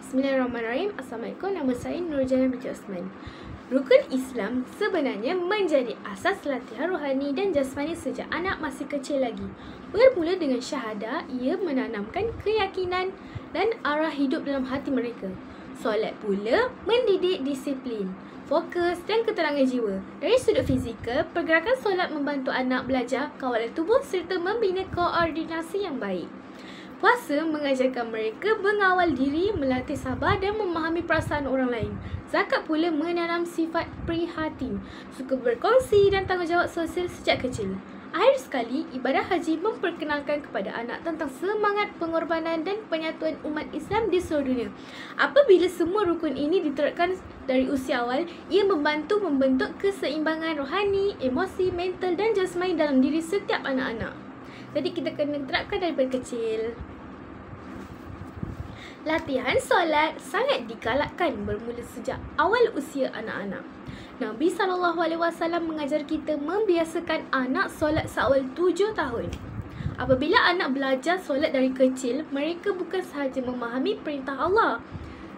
Bismillahirrahmanirrahim. Assalamualaikum. Nama saya Nurjana binti Osman. Rukun Islam sebenarnya menjadi asas latihan rohani dan jasmani sejak anak masih kecil lagi. Bermula dengan syahadah, ia menanamkan keyakinan dan arah hidup dalam hati mereka. Solat pula mendidik disiplin, fokus dan keterangan jiwa. Dari sudut fizikal, pergerakan solat membantu anak belajar kawalan tubuh serta membina koordinasi yang baik. Puasa mengajarkan mereka mengawal diri, melatih sabar dan memahami perasaan orang lain. Zakat pula menanam sifat prihatin, suka berkongsi dan tanggungjawab sosial sejak kecil. Akhir sekali, ibadah haji memperkenalkan kepada anak tentang semangat pengorbanan dan penyatuan umat Islam di seluruh dunia. Apabila semua rukun ini diterapkan dari usia awal, ia membantu membentuk keseimbangan rohani, emosi, mental dan jasmani dalam diri setiap anak-anak. Jadi kita kena terapkan daripada kecil. Latihan solat sangat digalakkan bermula sejak awal usia anak-anak. Nabi SAW mengajar kita membiasakan anak solat seawal 7 tahun. Apabila anak belajar solat dari kecil, mereka bukan sahaja memahami perintah Allah,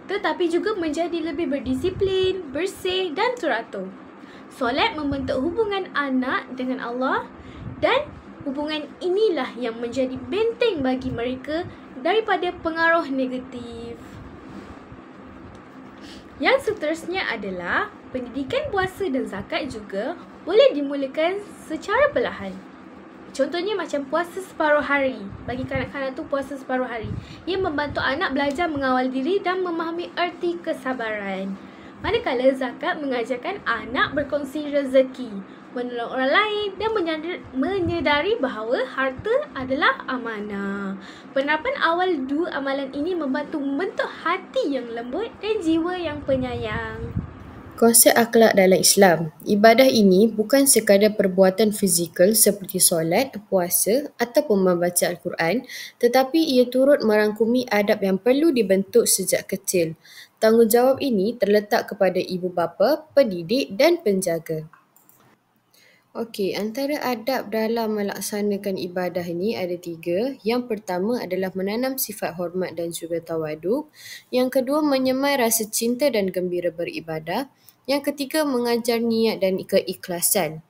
tetapi juga menjadi lebih berdisiplin, bersih dan teratur. Solat membentuk hubungan anak dengan Allah dan hubungan inilah yang menjadi benteng bagi mereka daripada pengaruh negatif. Yang seterusnya adalah pendidikan puasa dan zakat juga boleh dimulakan secara perlahan. Contohnya macam puasa separuh hari. Bagi kanak-kanak tu puasa separuh hari. Ia membantu anak belajar mengawal diri dan memahami erti kesabaran. Manakala zakat mengajarkan anak berkongsi rezeki, menolong orang lain dan menyedari bahawa harta adalah amanah. Penerapan awal dua amalan ini membantu membentuk hati yang lembut dan jiwa yang penyayang. Konsep akhlak dalam Islam. Ibadah ini bukan sekadar perbuatan fizikal seperti solat, puasa ataupun membaca Al-Quran, tetapi ia turut merangkumi adab yang perlu dibentuk sejak kecil. Tanggungjawab ini terletak kepada ibu bapa, pendidik dan penjaga. Okey, antara adab dalam melaksanakan ibadah ini ada 3. Yang pertama adalah menanam sifat hormat dan juga tawaduk. Yang kedua, menyemai rasa cinta dan gembira beribadah. Yang ketiga, mengajar niat dan keikhlasan.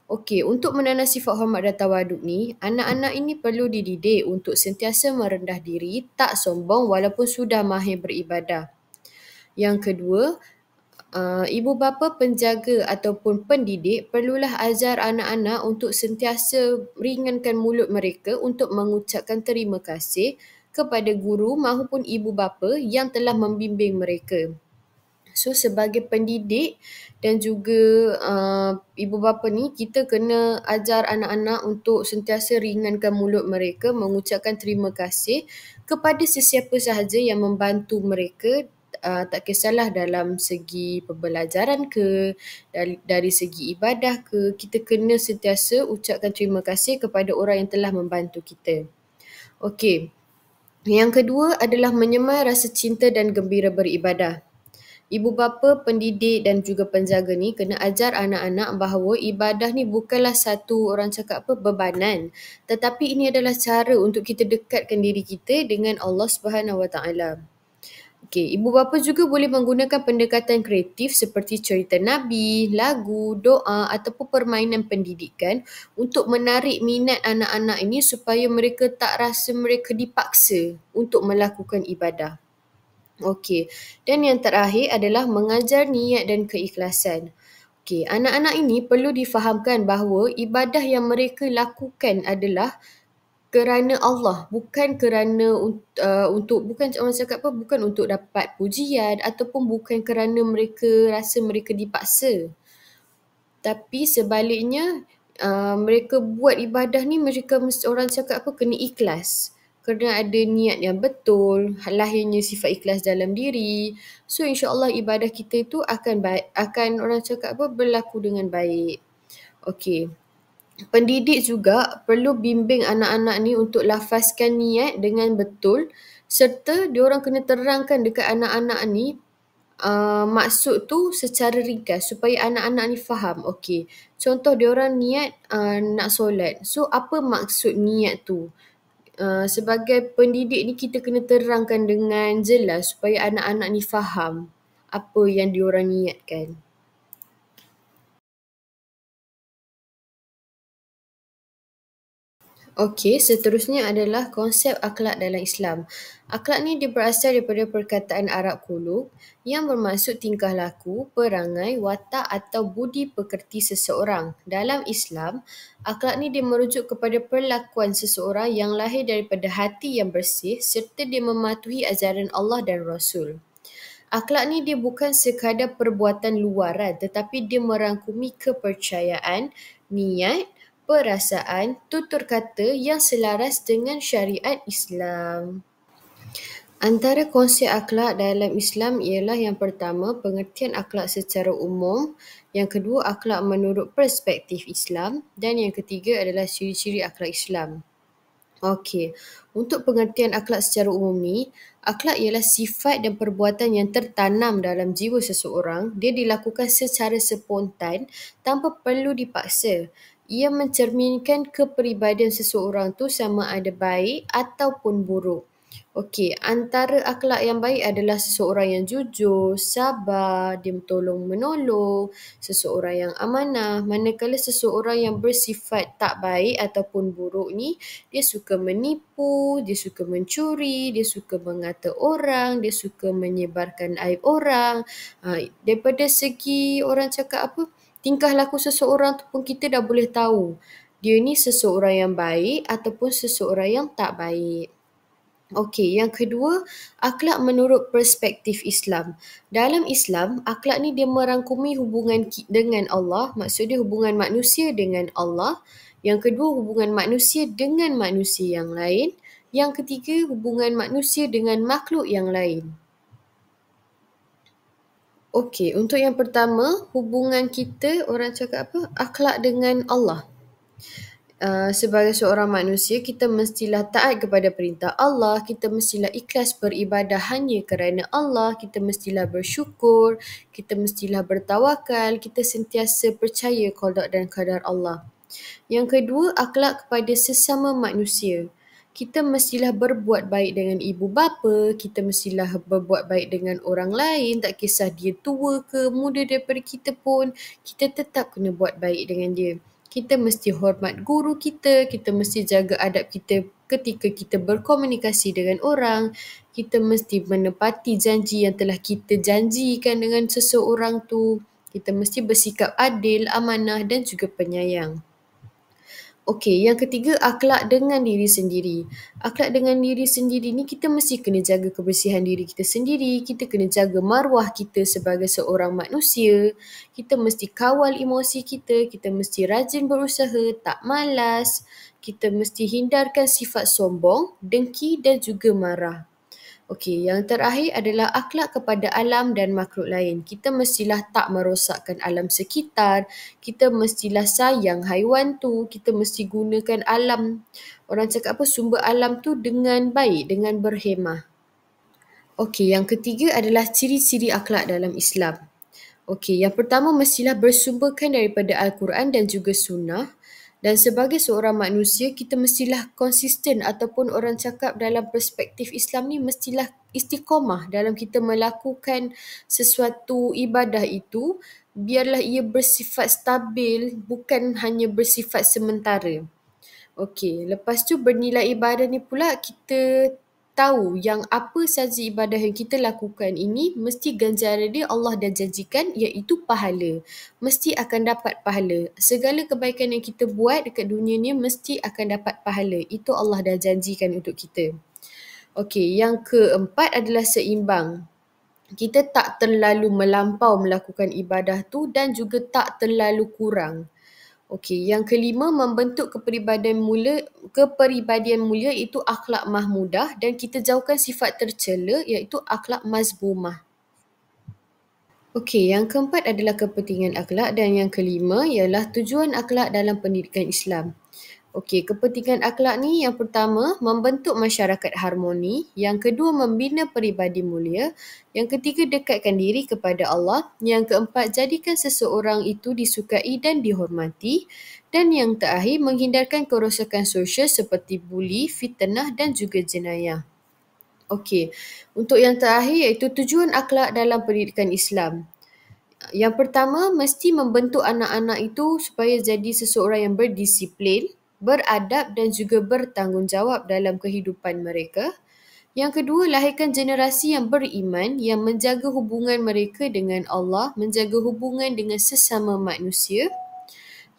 Okey, untuk menanam sifat hormat dan tawaduk ni, anak-anak ini perlu dididik untuk sentiasa merendah diri, tak sombong walaupun sudah mahir beribadah. Yang kedua, ibu bapa, penjaga ataupun pendidik perlulah ajar anak-anak untuk sentiasa ringankan mulut mereka untuk mengucapkan terima kasih kepada guru maupun ibu bapa yang telah membimbing mereka. So sebagai pendidik dan juga ibu bapa ni, kita kena ajar anak-anak untuk sentiasa ringankan mulut mereka, mengucapkan terima kasih kepada sesiapa sahaja yang membantu mereka, tak kisahlah dalam segi pembelajaran ke, dari segi ibadah ke, kita kena sentiasa ucapkan terima kasih kepada orang yang telah membantu kita. Okey, yang kedua adalah menyemai rasa cinta dan gembira beribadah. Ibu bapa, pendidik dan juga penjaga ni kena ajar anak-anak bahawa ibadah ni bukanlah satu, orang cakap bebanan, tetapi ini adalah cara untuk kita dekatkan diri kita dengan Allah Subhanahu Wa Taala. Okey, ibu bapa juga boleh menggunakan pendekatan kreatif seperti cerita Nabi, lagu, doa ataupun permainan pendidikan untuk menarik minat anak-anak ini supaya mereka tak rasa mereka dipaksa untuk melakukan ibadah. Okey, dan yang terakhir adalah mengajar niat dan keikhlasan. Okey, anak-anak ini perlu difahamkan bahawa ibadah yang mereka lakukan adalah kerana Allah, bukan kerana bukan orang cakap bukan untuk dapat pujian ataupun bukan kerana mereka rasa mereka dipaksa. Tapi sebaliknya, mereka buat ibadah ni, mereka orang cakap kena ikhlas. Kerana ada niat yang betul, lahirnya sifat ikhlas dalam diri. So insya-Allah ibadah kita itu akan orang cakap berlaku dengan baik. Okey. Pendidik juga perlu bimbing anak-anak ni untuk lafazkan niat dengan betul, serta diorang kena terangkan dekat anak-anak ni maksud tu secara ringkas supaya anak-anak ni faham. Okey, contoh diorang niat nak solat. So apa maksud niat tu? sebagai pendidik ni kita kena terangkan dengan jelas supaya anak-anak ni faham apa yang diorang niatkan. Okey, seterusnya adalah konsep akhlak dalam Islam. Akhlak ni dia berasal daripada perkataan Arab Kulub yang bermaksud tingkah laku, perangai, watak atau budi pekerti seseorang. Dalam Islam, akhlak ni dia merujuk kepada perlakuan seseorang yang lahir daripada hati yang bersih serta dia mematuhi ajaran Allah dan Rasul. Akhlak ni dia bukan sekadar perbuatan luaran tetapi dia merangkumi kepercayaan, niat, perasaan, tutur kata yang selaras dengan syariat Islam. Antara konsep akhlak dalam Islam ialah yang pertama, pengertian akhlak secara umum, yang kedua, akhlak menurut perspektif Islam dan yang ketiga adalah ciri-ciri akhlak Islam. Okey, untuk pengertian akhlak secara umum ni, akhlak ialah sifat dan perbuatan yang tertanam dalam jiwa seseorang. Dia dilakukan secara spontan tanpa perlu dipaksa. Ia mencerminkan kepribadian seseorang tu sama ada baik ataupun buruk. Okey, antara akhlak yang baik adalah seseorang yang jujur, sabar, dia tolong menolong, seseorang yang amanah. Manakala seseorang yang bersifat tak baik ataupun buruk ni, dia suka menipu, dia suka mencuri, dia suka mengata orang, dia suka menyebarkan aib orang. Daripada segi orang cakap apa, tingkah laku seseorang tu pun kita dah boleh tahu dia ni seseorang yang baik ataupun seseorang yang tak baik. Okey, yang kedua, akhlak menurut perspektif Islam. Dalam Islam, akhlak ni dia merangkumi hubungan dengan Allah, maksudnya hubungan manusia dengan Allah. Yang kedua, hubungan manusia dengan manusia yang lain. Yang ketiga, hubungan manusia dengan makhluk yang lain. Okey, untuk yang pertama, hubungan kita, orang cakap apa? Akhlak dengan Allah. Sebagai seorang manusia, kita mestilah taat kepada perintah Allah, kita mestilah ikhlas beribadah hanya kerana Allah, kita mestilah bersyukur, kita mestilah bertawakal, kita sentiasa percaya qada dan qadar Allah. Yang kedua, akhlak kepada sesama manusia. Kita mestilah berbuat baik dengan ibu bapa, kita mestilah berbuat baik dengan orang lain, tak kisah dia tua ke muda daripada kita pun, kita tetap kena buat baik dengan dia. Kita mesti hormat guru kita mesti jaga adab kita ketika kita berkomunikasi dengan orang, kita mesti menepati janji yang telah kita janjikan dengan seseorang tu, kita mesti bersikap adil, amanah dan juga penyayang. Okey, yang ketiga, akhlak dengan diri sendiri. Akhlak dengan diri sendiri ni kita mesti kena jaga kebersihan diri kita sendiri, kita kena jaga maruah kita sebagai seorang manusia, kita mesti kawal emosi kita mesti rajin berusaha, tak malas, kita mesti hindarkan sifat sombong, dengki dan juga marah. Okey, yang terakhir adalah akhlak kepada alam dan makhluk lain. Kita mestilah tak merosakkan alam sekitar, kita mestilah sayang haiwan tu, kita mesti gunakan alam, orang cakap apa, sumber alam tu dengan baik, dengan berhemah. Okey, yang ketiga adalah ciri-ciri akhlak dalam Islam. Okey, yang pertama mestilah bersumberkan daripada Al-Quran dan juga Sunnah. Dan sebagai seorang manusia, kita mestilah konsisten ataupun orang cakap dalam perspektif Islam ni mestilah istiqamah dalam kita melakukan sesuatu ibadah itu, biarlah ia bersifat stabil, bukan hanya bersifat sementara. Okey, lepas tu bernilai ibadah ni pula kita tahu yang apa saja ibadah yang kita lakukan ini mesti ganjaran dia Allah dah janjikan iaitu pahala. Mesti akan dapat pahala. Segala kebaikan yang kita buat dekat dunia ni mesti akan dapat pahala. Itu Allah dah janjikan untuk kita. Okey, yang keempat adalah seimbang. Kita tak terlalu melampau melakukan ibadah tu dan juga tak terlalu kurang. Okey, yang kelima, membentuk kepribadian mulia itu akhlak mahmudah dan kita jauhkan sifat tercela iaitu akhlak mazmumah. Okey, yang keempat adalah kepentingan akhlak dan yang kelima ialah tujuan akhlak dalam pendidikan Islam. Okey, kepentingan akhlak ni yang pertama, membentuk masyarakat harmoni. Yang kedua, membina peribadi mulia. Yang ketiga, dekatkan diri kepada Allah. Yang keempat, jadikan seseorang itu disukai dan dihormati. Dan yang terakhir, menghindarkan kerosakan sosial seperti buli, fitnah dan juga jenayah. Okey, untuk yang terakhir iaitu tujuan akhlak dalam pendidikan Islam. Yang pertama, mesti membentuk anak-anak itu supaya jadi seseorang yang berdisiplin, beradab dan juga bertanggungjawab dalam kehidupan mereka. Yang kedua, lahirkan generasi yang beriman, yang menjaga hubungan mereka dengan Allah, menjaga hubungan dengan sesama manusia.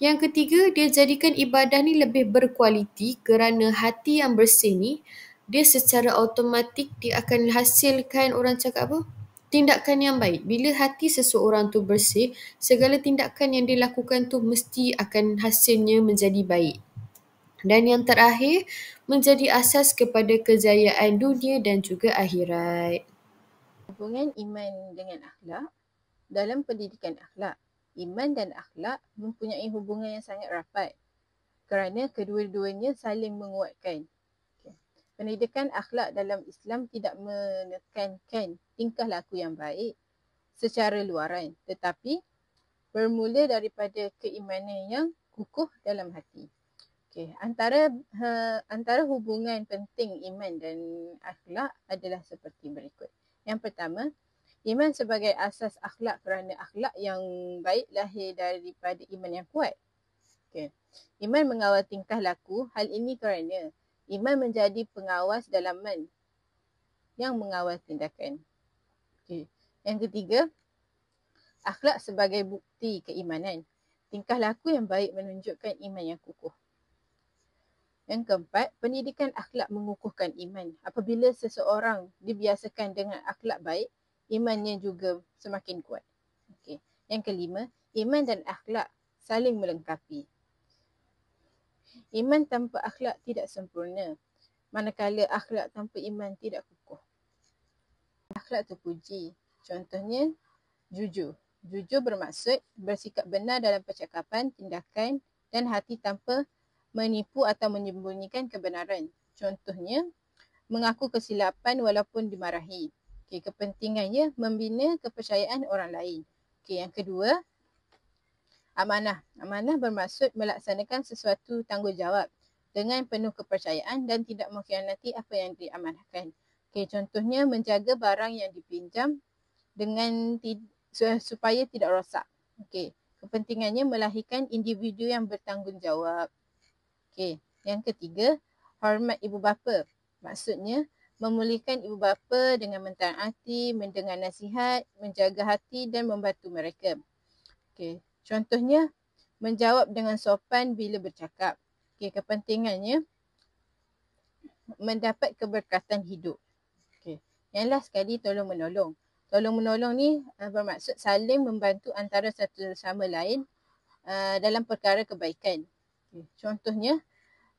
Yang ketiga, dia jadikan ibadah ni lebih berkualiti kerana hati yang bersih ni, dia secara automatik dia akan hasilkan orang cakap apa? Tindakan yang baik. Bila hati seseorang tu bersih, segala tindakan yang dia lakukan tu mesti akan hasilnya menjadi baik. Dan yang terakhir, menjadi asas kepada kejayaan dunia dan juga akhirat. Hubungan iman dengan akhlak dalam pendidikan akhlak. Iman dan akhlak mempunyai hubungan yang sangat rapat kerana kedua-duanya saling menguatkan. Pendidikan akhlak dalam Islam tidak menekankan tingkah laku yang baik secara luaran, tetapi bermula daripada keimanan yang kukuh dalam hati. Antara hubungan penting iman dan akhlak adalah seperti berikut. Yang pertama, iman sebagai asas akhlak kerana akhlak yang baik lahir daripada iman yang kuat. Iman mengawal tingkah laku. Hal ini kerana iman menjadi pengawas dalaman yang mengawal tindakan. Yang ketiga, akhlak sebagai bukti keimanan. Tingkah laku yang baik menunjukkan iman yang kukuh. Yang keempat, pendidikan akhlak mengukuhkan iman. Apabila seseorang dibiasakan dengan akhlak baik, imannya juga semakin kuat. Yang kelima, iman dan akhlak saling melengkapi. Iman tanpa akhlak tidak sempurna, manakala akhlak tanpa iman tidak kukuh. Akhlak terpuji. Contohnya, jujur. Jujur bermaksud bersikap benar dalam percakapan, tindakan dan hati tanpa menipu atau menyembunyikan kebenaran. Contohnya, mengaku kesilapan walaupun dimarahi. Kepentingannya membina kepercayaan orang lain. Yang kedua, amanah. Amanah bermaksud melaksanakan sesuatu tanggungjawab dengan penuh kepercayaan dan tidak mengkhianati apa yang diamanahkan. Contohnya, menjaga barang yang dipinjam dengan supaya tidak rosak. Kepentingannya melahirkan individu yang bertanggungjawab. Yang ketiga, hormat ibu bapa. Maksudnya, memulihkan ibu bapa dengan mentaati, mendengar nasihat, menjaga hati dan membantu mereka. Contohnya, menjawab dengan sopan bila bercakap. Kepentingannya, mendapat keberkatan hidup. Yang last sekali, tolong menolong. Tolong menolong ni bermaksud saling membantu antara satu sama lain dalam perkara kebaikan. Contohnya,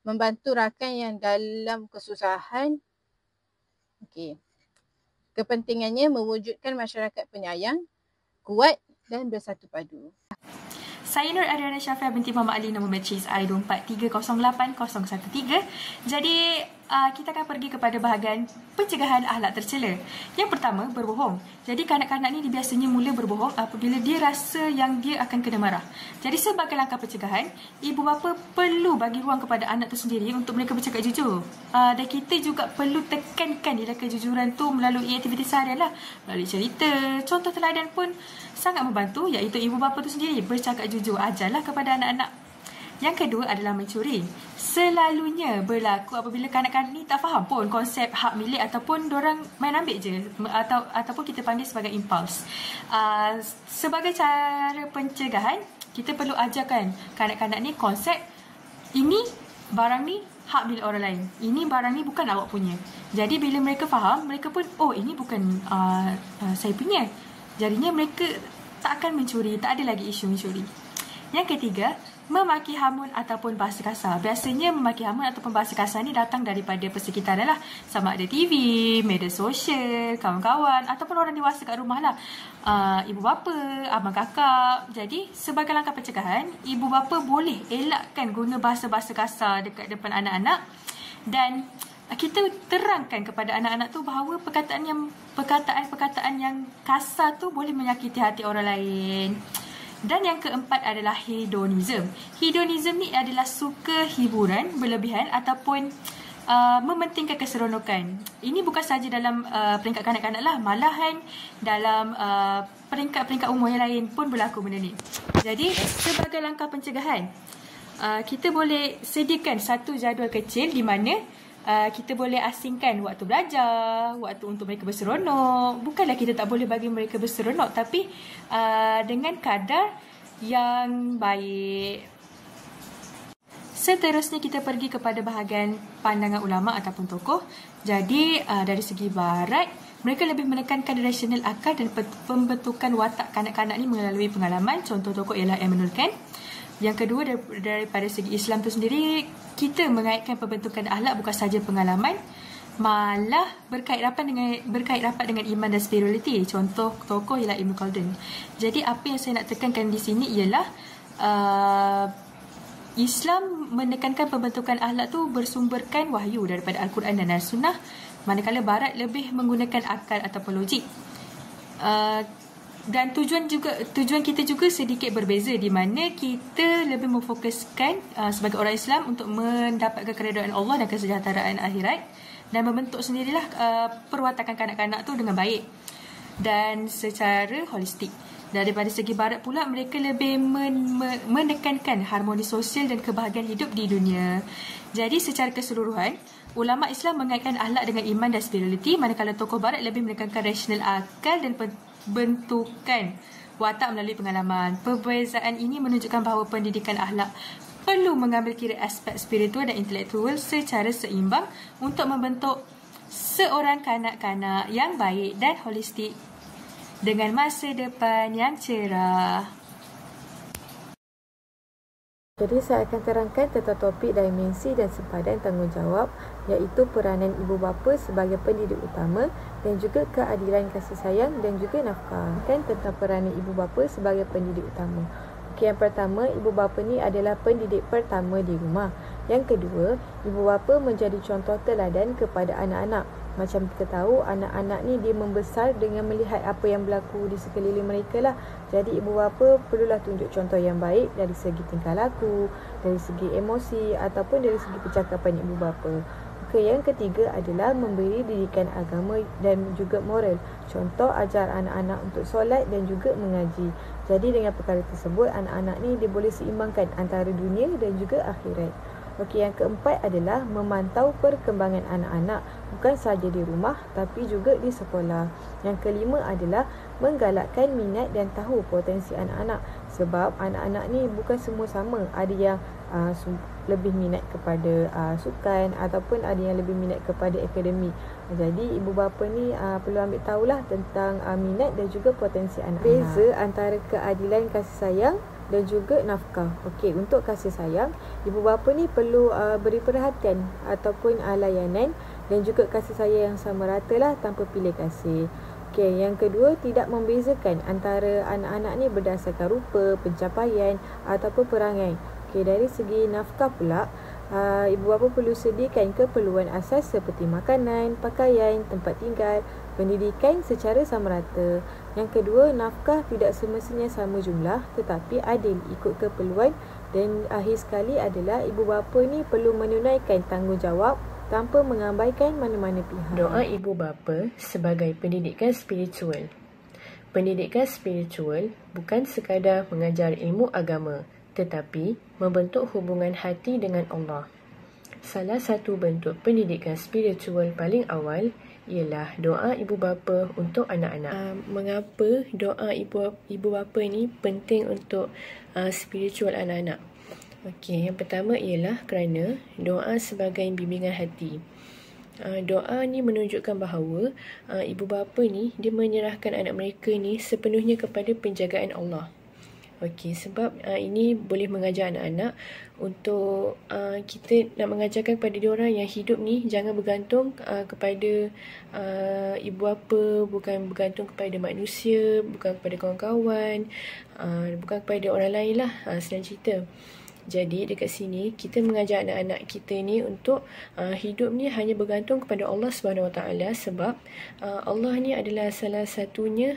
membantu rakan yang dalam kesusahan. Kepentingannya mewujudkan masyarakat penyayang, kuat dan bersatu padu. Saya Nur Ariana Syafia binti Muhammad Ali, nombor matches I243080113. Jadi, kita akan pergi kepada bahagian pencegahan akhlak tercela. Yang pertama, berbohong. Jadi, kanak-kanak ni biasanya mula berbohong apabila dia rasa yang dia akan kena marah. Jadi, sebagai langkah pencegahan, ibu bapa perlu bagi ruang kepada anak tu sendiri untuk mereka bercakap jujur. Dan kita juga perlu tekankan nilai kejujuran tu melalui aktiviti seharian lah. Melalui cerita, contoh teladan pun sangat membantu, iaitu ibu bapa tu sendiri bercakap jujur. Ajarlah kepada anak-anak. Yang kedua adalah mencuri. Selalunya berlaku apabila kanak-kanak ni tak faham pun konsep hak milik ataupun dorang main ambil je ataupun kita panggil sebagai impuls. Sebagai cara pencegahan, kita perlu ajarkan kanak-kanak ni konsep ini barang ni hak milik orang lain. Ini barang ni bukan awak punya. Jadi bila mereka faham, mereka pun ini bukan saya punya. Jadinya mereka tak akan mencuri, tak ada lagi isu mencuri. Yang ketiga, memaki hamun ataupun bahasa kasar. Biasanya memaki hamun ataupun bahasa kasar ni datang daripada persekitaran lah. Sama ada TV, media sosial, kawan-kawan ataupun orang dewasa kat rumah lah. Ibu bapa, abang kakak. Jadi sebagai langkah pencegahan, ibu bapa boleh elakkan guna bahasa-bahasa kasar dekat depan anak-anak. Dan kita terangkan kepada anak-anak tu bahawa perkataan-perkataan yang kasar tu boleh menyakiti hati orang lain. Dan yang keempat adalah hedonism. Hedonism ni adalah suka hiburan berlebihan ataupun mementingkan keseronokan. Ini bukan sahaja dalam peringkat kanak-kanak lah, malahan dalam peringkat-peringkat umur yang lain pun berlaku benda ni. Jadi sebagai langkah pencegahan, kita boleh sediakan satu jadual kecil di mana kita boleh asingkan waktu belajar, waktu untuk mereka berseronok. Bukanlah kita tak boleh bagi mereka berseronok, tapi dengan kadar yang baik. Seterusnya kita pergi kepada bahagian pandangan ulama ataupun tokoh. Jadi dari segi barat, mereka lebih menekankan rasional akal dan pembentukan watak kanak-kanak ni melalui pengalaman. Contoh tokoh ialah Immanuel Kant. Yang kedua, daripada segi Islam tu sendiri, kita mengaitkan pembentukan akhlak bukan sahaja pengalaman, malah berkait rapat dengan iman dan spirituality. Contoh tokoh ialah Ibn Khaldun. Jadi apa yang saya nak tekankan di sini ialah Islam menekankan pembentukan akhlak tu bersumberkan wahyu daripada Al-Quran dan As-Sunnah, manakala Barat lebih menggunakan akal ataupun logik. Dan tujuan kita juga sedikit berbeza, di mana kita lebih memfokuskan sebagai orang Islam untuk mendapatkan keredaan Allah dan kesejahteraan akhirat, dan membentuk sendirilah perwatakan kanak-kanak tu dengan baik dan secara holistik. Daripada segi barat pula, mereka lebih menekankan harmoni sosial dan kebahagiaan hidup di dunia. Jadi secara keseluruhan, ulama Islam mengaitkan akhlak dengan iman dan spirituality, manakala tokoh barat lebih menekankan rasional akal dan bentukan watak melalui pengalaman. Perbezaan ini menunjukkan bahawa pendidikan akhlak perlu mengambil kira aspek spiritual dan intelektual secara seimbang untuk membentuk seorang kanak-kanak yang baik dan holistik dengan masa depan yang cerah. Jadi saya akan terangkan tentang topik dimensi dan sempadan tanggungjawab, iaitu peranan ibu bapa sebagai pendidik utama dan juga keadilan kasih sayang dan juga nafkah. Tentang peranan ibu bapa sebagai pendidik utama. Okey, yang pertama, ibu bapa ni adalah pendidik pertama di rumah. Yang kedua, ibu bapa menjadi contoh teladan kepada anak-anak. Macam kita tahu, anak-anak ni dia membesar dengan melihat apa yang berlaku di sekeliling mereka lah. Jadi ibu bapa perlulah tunjuk contoh yang baik dari segi tingkah laku, dari segi emosi ataupun dari segi percakapan ibu bapa. Okey, yang ketiga adalah memberi didikan agama dan juga moral. Contoh, ajar anak-anak untuk solat dan juga mengaji. Jadi dengan perkara tersebut, anak-anak ni dia boleh seimbangkan antara dunia dan juga akhirat. Okey, yang keempat adalah memantau perkembangan anak-anak, bukan sahaja di rumah tapi juga di sekolah. Yang kelima adalah menggalakkan minat dan tahu potensi anak-anak, sebab anak-anak ni bukan semua sama. Ada yang lebih minat kepada sukan ataupun ada yang lebih minat kepada akademik. Jadi ibu bapa ni perlu ambil tahulah tentang minat dan juga potensi anak-anak. Beza antara keadilan kasih sayang dan juga nafkah. Okey, untuk kasih sayang, ibu bapa ni perlu beri perhatian ataupun layanan dan juga kasih sayang yang sama rata lah tanpa pilih kasih. Okey, yang kedua, tidak membezakan antara anak-anak ni berdasarkan rupa, pencapaian ataupun perangai. Okey, dari segi nafkah pula, ibu bapa perlu sediakan keperluan asas seperti makanan, pakaian, tempat tinggal, pendidikan secara sama rata. Yang kedua, nafkah tidak semestinya sama jumlah tetapi adil ikut keperluan. Dan akhir sekali adalah ibu bapa ni perlu menunaikan tanggungjawab tanpa mengabaikan mana-mana pihak. Doa ibu bapa sebagai pendidikan spiritual. Pendidikan spiritual bukan sekadar mengajar ilmu agama, tetapi membentuk hubungan hati dengan Allah. Salah satu bentuk pendidikan spiritual paling awal ialah doa ibu bapa untuk anak-anak. Mengapa doa ibu bapa ni penting untuk spiritual anak-anak? Okey, yang pertama ialah kerana doa sebagai bimbingan hati. Doa ni menunjukkan bahawa ibu bapa ni dia menyerahkan anak mereka ni sepenuhnya kepada penjagaan Allah. Okey, sebab ini boleh mengajar anak-anak untuk kita nak mengajarkan kepada diorang yang hidup ni jangan bergantung kepada ibu bapa, bukan bergantung kepada manusia, bukan kepada kawan-kawan, bukan kepada orang lain lah, senang cerita. Jadi dekat sini kita mengajar anak-anak kita ni untuk hidup ni hanya bergantung kepada Allah SWT, sebab Allah ni adalah salah satunya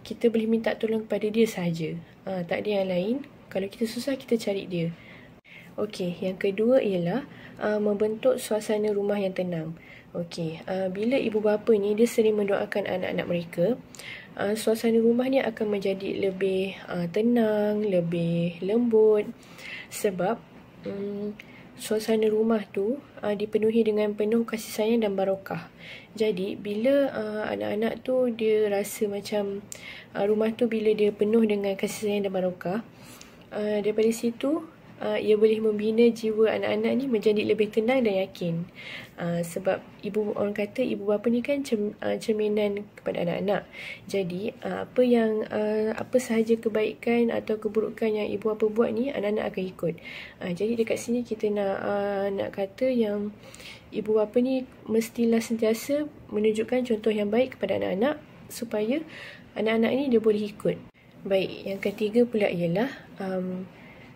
kita boleh minta tolong kepada dia sahaja. Tak ada yang lain. Kalau kita susah, kita cari dia. Okey, yang kedua ialah membentuk suasana rumah yang tenang. Okey, bila ibu bapa ni dia sering mendoakan anak-anak mereka, suasana rumah ni akan menjadi lebih tenang, lebih lembut, sebab suasana rumah tu dipenuhi dengan penuh kasih sayang dan barakah. Jadi bila anak-anak tu dia rasa macam rumah tu bila dia penuh dengan kasih sayang dan barakah, daripada situ ia boleh membina jiwa anak-anak ni menjadi lebih tenang dan yakin. Sebab orang kata ibu bapa ni kan cerminan kepada anak-anak. Jadi apa sahaja kebaikan atau keburukan yang ibu bapa buat ni, anak-anak akan ikut. Jadi dekat sini kita nak kata yang ibu bapa ni mestilah sentiasa menunjukkan contoh yang baik kepada anak-anak supaya anak-anak ni dia boleh ikut. Baik, yang ketiga pula ialah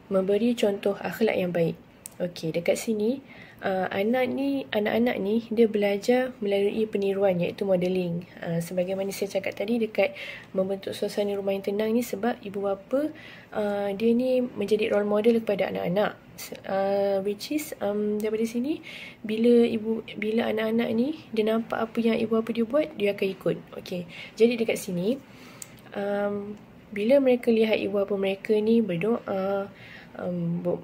memberi contoh akhlak yang baik. Okey, dekat sini anak-anak ni dia belajar melalui peniruan, iaitu modeling. Sebagaimana saya cakap tadi dekat membentuk suasana rumah yang tenang ni, sebab ibu bapa dia ni menjadi role model kepada anak-anak. Which is daripada sini bila anak-anak ni dia nampak apa yang ibu bapa dia buat, dia akan ikut. Okey. Jadi dekat sini bila mereka lihat ibu bapa mereka ni berdoa,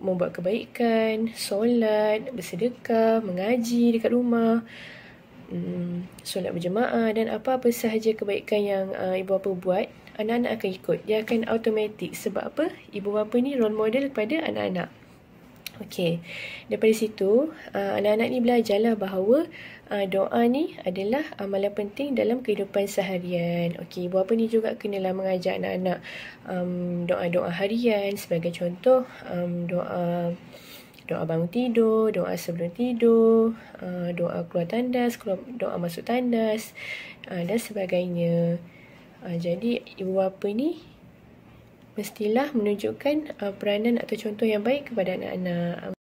membuat kebaikan, solat, bersedekah, mengaji dekat rumah, solat berjemaah dan apa-apa sahaja kebaikan yang ibu bapa buat, anak-anak akan ikut. Dia akan automatik. Sebab apa? Ibu bapa ni role model kepada anak-anak. Okey, daripada situ anak-anak ni belajarlah bahawa doa ni adalah amalan penting dalam kehidupan seharian. Okey, ibu bapa ni juga kenalah mengajar anak-anak doa-doa harian. Sebagai contoh, doa bangun tidur, doa sebelum tidur, doa keluar tandas, doa masuk tandas, dan sebagainya. Jadi ibu bapa ni mestilah menunjukkan peranan atau contoh yang baik kepada anak-anak.